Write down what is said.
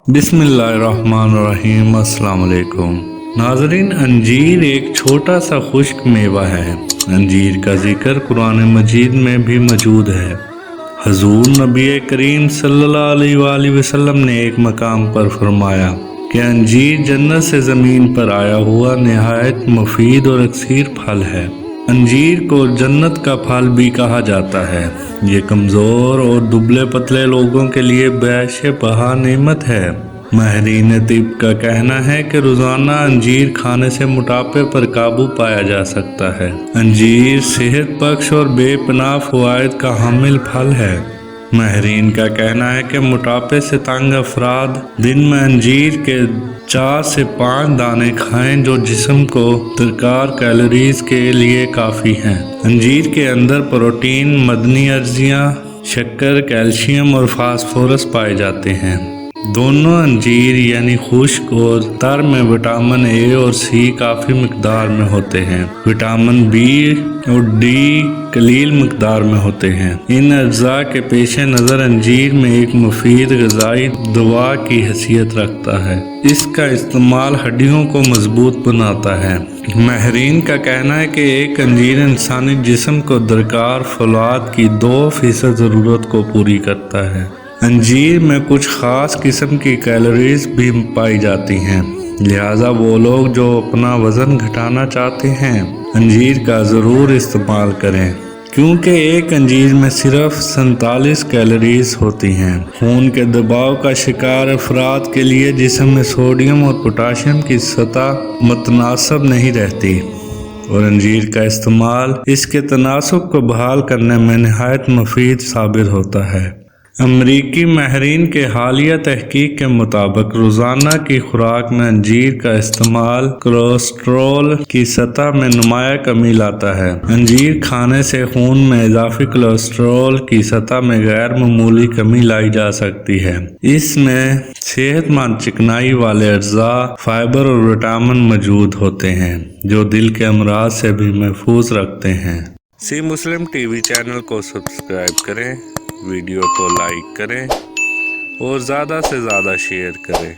बिस्मिल्लाहिर्रहमानिर्रहीम। अस्सलाम वालेकुम नाज़रीन, अंजीर एक छोटा सा खुश्क मेवा है। अंजीर का जिक्र कुरान मजीद में भी मौजूद है। हुज़ूर नबी करीम सल्लल्लाहु अलैहि वसल्लम ने एक मकाम पर फरमाया कि अंजीर जन्नत से ज़मीन पर आया हुआ नहायत मुफीद और अक्सीर फल है। अंजीर को जन्नत का फल भी कहा जाता है। ये कमज़ोर और दुबले पतले लोगों के लिए बैशे बहा नेमत है। माहिरीन तिब का कहना है कि रोज़ाना अंजीर खाने से मोटापे पर काबू पाया जा सकता है। अंजीर सेहत बख्श और बेपनाह फ़वाइद का हामिल फल है। माहिरीन का कहना है कि मोटापे से तंग अफराद दिन में अंजीर के 4 से 5 दाने खाएं, जो जिस्म को दरकार कैलोरीज के लिए काफ़ी हैं। अंजीर के अंदर प्रोटीन, मदनी अज्जियाँ, शक्कर, कैल्शियम और फास्फोरस पाए जाते हैं। दोनों अंजीर यानी खुश्क और तर में विटामिन ए और सी काफ़ी मकदार में होते हैं। विटामिन बी और डी कलील मकदार में होते हैं। इन अज्जा के पेश नज़र अंजीर में एक मुफीद ग़िज़ाई दवा की हैसियत रखता है। इसका इस्तेमाल हड्डियों को मजबूत बनाता है। माहिरीन का कहना है कि एक अंजीर इंसानी जिस्म को दरकार फौलाद की 2% ज़रूरत को पूरी करता है। अंजीर में कुछ ख़ास किस्म की कैलोरीज भी पाई जाती हैं, लिहाजा वो लोग जो अपना वज़न घटाना चाहते हैं अंजीर का ज़रूर इस्तेमाल करें, क्योंकि एक अंजीर में सिर्फ 47 कैलोरीज होती हैं। खून के दबाव का शिकार अफराद के लिए जिस्म में सोडियम और पोटाशियम की सतह मुतनासिब नहीं रहती और अंजीर का इस्तेमाल इसके तनासब को बहाल करने में नहायत मुफीद साबित होता है। अमरीकी माहिरीन के हालिया तहकीक के मुताबिक रोज़ाना की खुराक में अंजीर का इस्तेमाल कोलेस्ट्रॉल की सतह में नुमाया कमी लाता है। अंजीर खाने से खून में इजाफी कोलेस्ट्रॉल की सतह में गैर मामूली कमी लाई जा सकती है। इसमें सेहतमंद चिकनाई वाले अज्जा, फाइबर और विटामिन मौजूद होते हैं, जो दिल के अमराज से भी महफूज रखते हैं। सी मुस्लिम टीवी चैनल को सब्सक्राइब करें, वीडियो को लाइक करें और ज़्यादा से ज़्यादा शेयर करें।